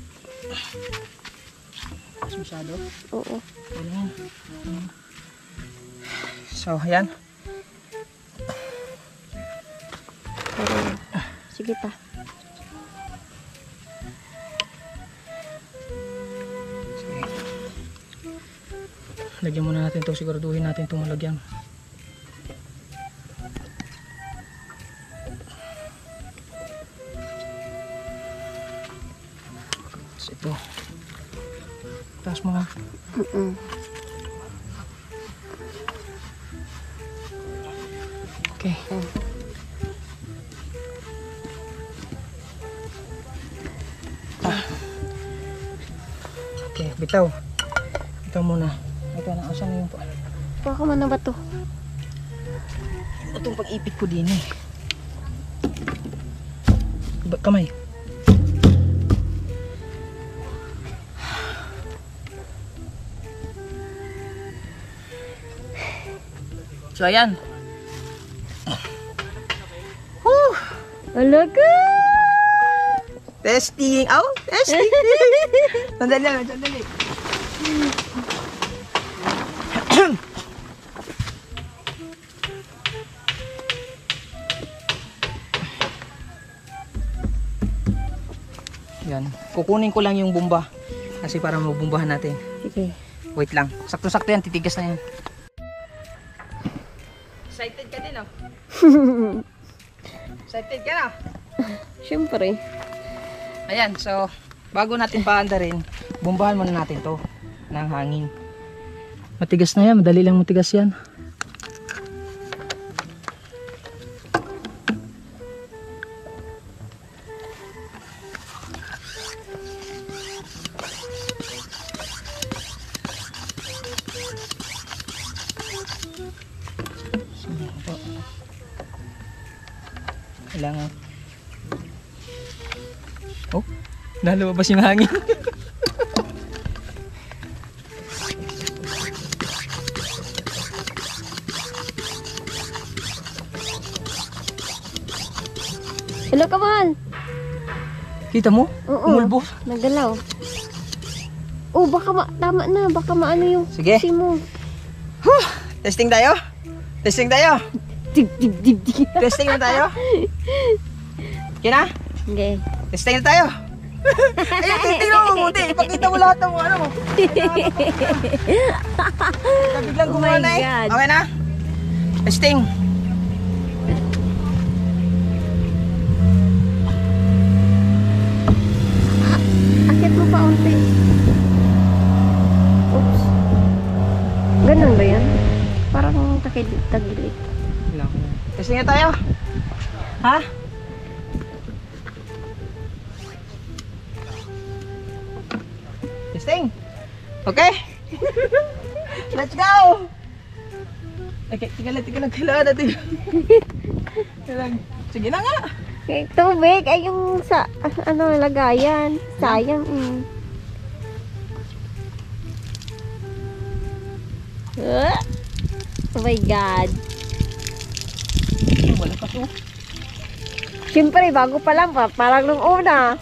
Susado? Oo. Ano? So, ayan. Pero, sige pa. Lagyan muna natin to, siguraduhin natin itong malagyan. So, ito. Taas mo nga. Okay. Okay, bitaw. Ito muna. Ito na, asan na yung pa? Baka man na ba to? Itong pag-ipit ko din eh. Kamay. So ayan. Whew. Alaga! Testing. Oh, testing. Sandali lang, sandali. Yan. Kukunin ko lang yung bomba. Kasi para mabumbahan natin. Sige. Wait lang. Sakto-sakto yan. Titigas na yan. Excited ka din, oh. Excited ka na. Siyempre. Ayan. So, bago natin paandarin, bombahan muna natin to ng hangin. Matigas na yan. Madali lang matigas yan. Kailangan. Oh, nalabas yung hangin. Hello, Kamal. Kita mo? Oo. Umulbo. Nagalaw. Oh, baka tama na. Baka maano yung Sige. kasi mo. Huh! Testing tayo? Testing tayo? Dig, dig, dig, dig. Testing na tayo? Okay na? Okay. Testing na tayo? Ayun, titignan mo muti. Ipakita mo lahat ng ano. Biglang Oh gumawa my na eh. God. Okay na? Testing. Akit mo pa unti. Oops. Ganun ba yan? Parang tagilid. Testing na tayo? Ha? Testing. Okay? Let's go! Okay, tingnan lang. Kailangan natin. Kailangan. Sige na nga. Okay, tubig ay yung sa ano lagayan. Sayang. Oh my God. Wala pa to. Siyempre, bago pa lang pa. Parang nung una.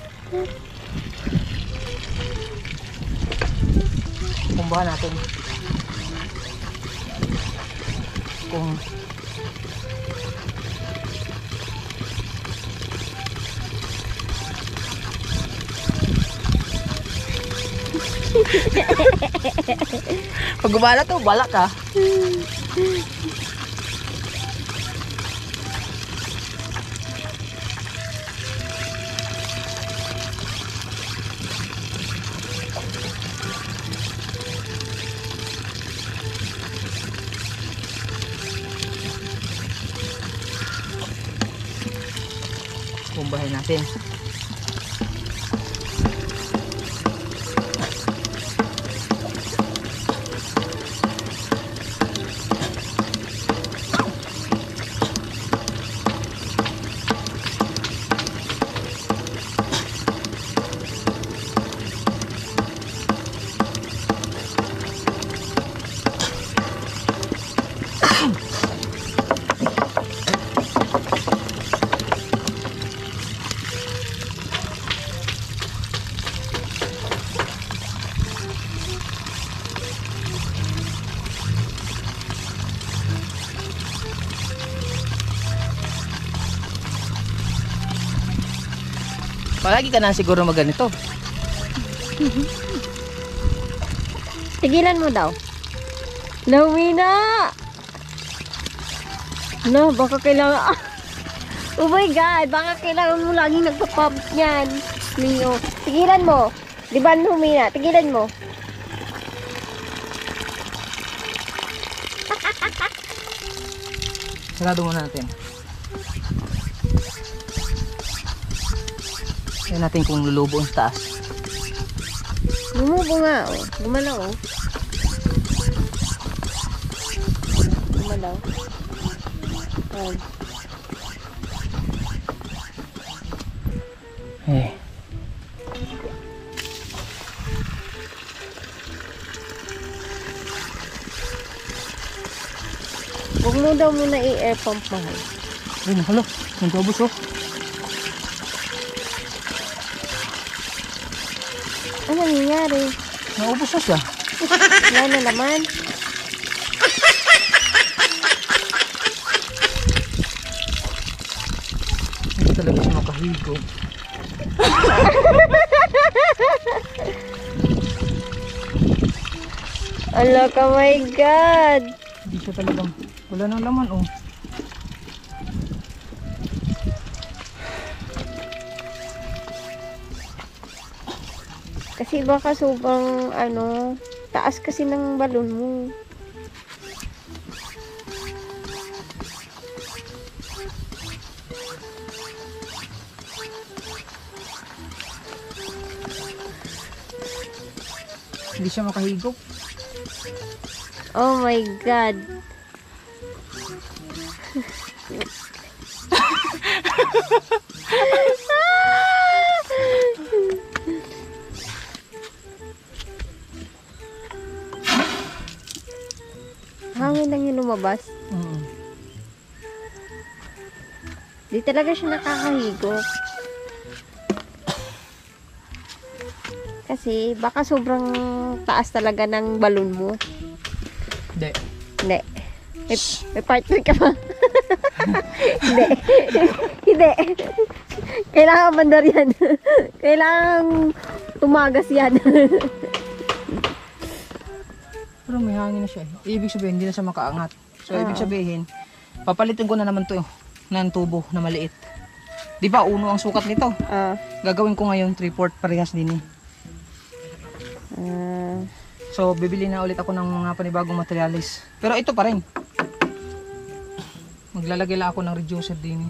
Kumbahan natin. Kung pag gumala to, balak ka. Kumbahin natin. Palagi ka na siguro magganito. Tigilan mo daw. Nawina! No, baka kailangan... Oh my God! Baka kailangan mo laging nagpa-pump niyan. Mio. Tigilan mo. Di ba humina? Tigilan mo. Sarado muna natin. Tignan natin kung lulubo ang taas. Lumubo nga, oh. Gumalaw, oh. daw. Ayan. Eh. Huwag mo daw muna i-air pump mahal. Ay, nakalo. Nagkabos oh. Ano nangyayari? Naubos na siya. Wala na naman. Hindi talaga siya makahigo. Ala ka, my God! Hindi siya talagang, wala nang laman oh. Kasi baka sobrang, ano, taas kasi ng balon mo. Hindi siya makahigop. Oh my God! Hangin lang yung lumabas. Di talaga siya nakakahigop. Kasi baka sobrang taas talaga ng balon mo. Hindi. Hindi. May partner ka ba? Hindi. Hindi. Kailangan mandar yan. Kailangan tumagas yan. Pero may hangin na siya eh. Ibig sabihin, hindi na siya makaangat. So, ibig sabihin, papalitin ko na naman to ng tubo na maliit. Di ba, uno ang sukat nito. Gagawin ko ngayon 3/4 parehas din eh. So, bibili na ulit ako ng mga panibagong materialis. Pero ito pa rin. Maglalagay lang ako ng reducer din.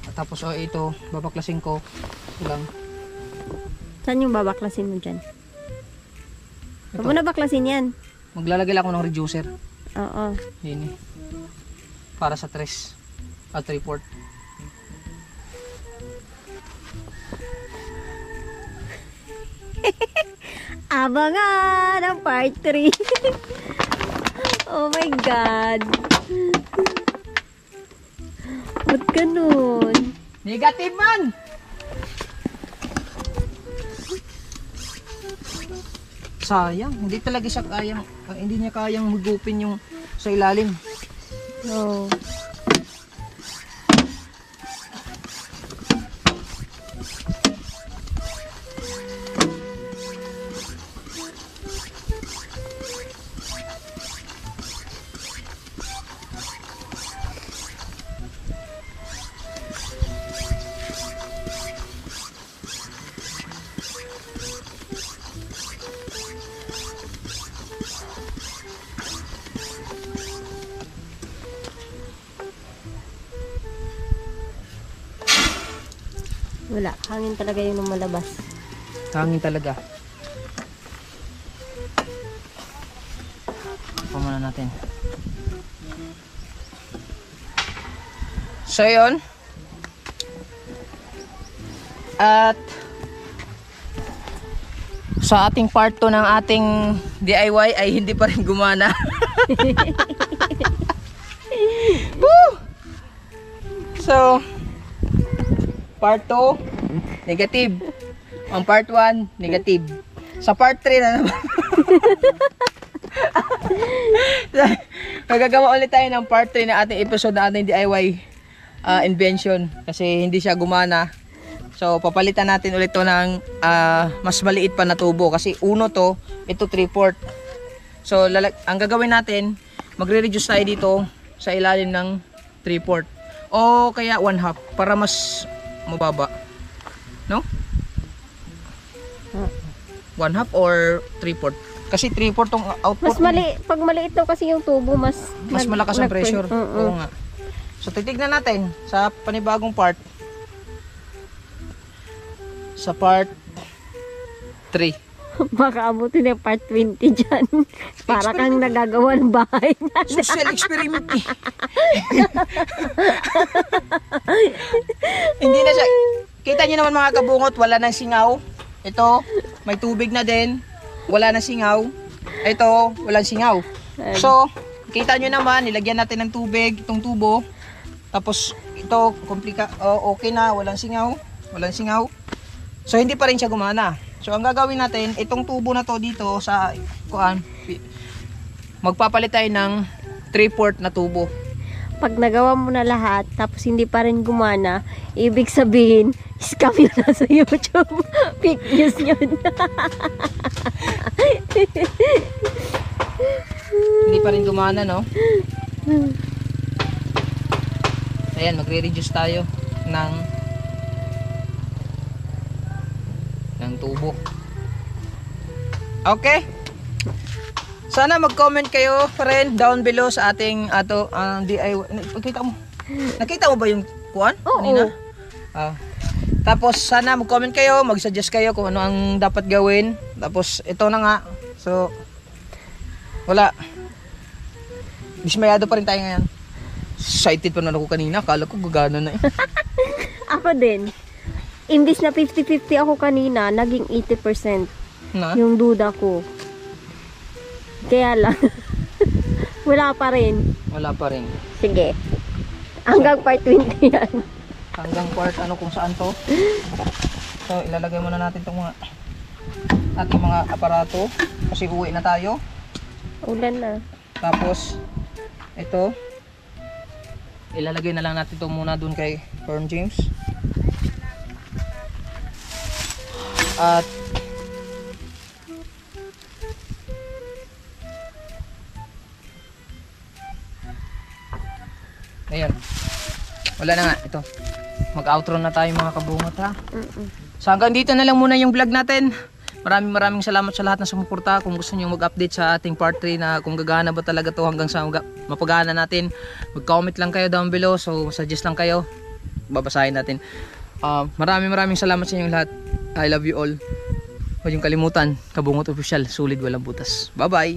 At tapos, ito, babaklasin ko. Ito lang. Saan yung babaklasin mo dyan? Ito. Huwag mo na baklasin yan. Maglalagay lang ako ng reducer. Oo. Yun eh. Para sa 3. At 3/4. Abangan ang part 3. Oh my God. Ba't ganun? Negative man! Sayang, hindi talaga siya kayang, hindi niya kayang hugupin yung sa ilalim. Oh. Wala, hangin talaga yung lumalabas. Hangin talaga. Pamana natin. So yun. At sa ating part 2 ng ating DIY ay hindi pa rin gumana. Woo! So part 2 negative. Ang part 1 negative. Sa part 3 na naman. Magagawa ulit tayo ng part 3 na ating episode na ating DIY invention kasi hindi siya gumana. So papalitan natin ulit to ng mas maliit pa na tubo kasi uno to, ito 3/4. So ang gagawin natin, magre-reduce tayo dito sa ilalim ng 3/4 o kaya 1/2 para mas mababa. No? 1/2 or 3/4. Kasi 3/4 tong output. Pag maliit daw kasi yung tubo, mas malakas ang pressure. Oo nga. So titignan natin sa panibagong part. Sa part 3. Baka abutin yung part 20 dyan. Para kang nagagawa ng bahay na. Social experiment eh. Hindi na siya. Kita niyo naman mga kabungot, wala nang singaw. Ito, may tubig na din. Wala nang singaw. Ito, walang singaw. So, kita niyo naman, nilagyan natin ng tubig, itong tubo. Tapos, ito, okay na, walang singaw. Walang singaw. So, hindi pa rin siya gumana. So, ang gagawin natin, itong tubo na to dito sa, magpapalit tayo ng 3/4 na tubo. Pag nagawa mo na lahat, tapos hindi pa rin gumana, ibig sabihin, scam yun na sa YouTube. Fake news yun. Hindi pa rin gumana, no? Ayan, magre-reduce tayo ng tubo. Okay? Sana mag-comment kayo, friend, down below sa ating DIY. Nakita mo ba yung kuwan? Oo. Kanina? Tapos sana mag-comment kayo, mag-suggest kayo kung ano ang dapat gawin. Tapos ito na nga. So, wala. Dismayado pa rin tayo ngayon. Excited pa na ako kanina. Akala ko gagana na eh. Ako din. Imbis na 50-50 ako kanina, naging 80% Na? yung duda ko. Kaya lang, wala pa rin. Wala pa rin. Sige. Hanggang part 20 yan. Hanggang part kung saan to. So ilalagay muna natin itong mga ating mga aparato. Kasi uwi na tayo. Ulan na. Tapos ito. Ilalagay na lang natin ito muna dun kay Firm James. At ayan. Wala na nga ito. Mag-outro na tayo mga kabungot ha. So hanggang dito na lang muna yung vlog natin. Maraming salamat sa lahat na sumuporta. Kung gusto niyo mag-update sa ating part 3 na kung gagana ba talaga to hanggang sa mapagana natin, mag-comment lang kayo down below. So suggest lang kayo. Babasahin natin. Maraming salamat sa inyong lahat. I love you all. Huwag yung kalimutan, Kabungot Official, sulit walang butas. Bye bye!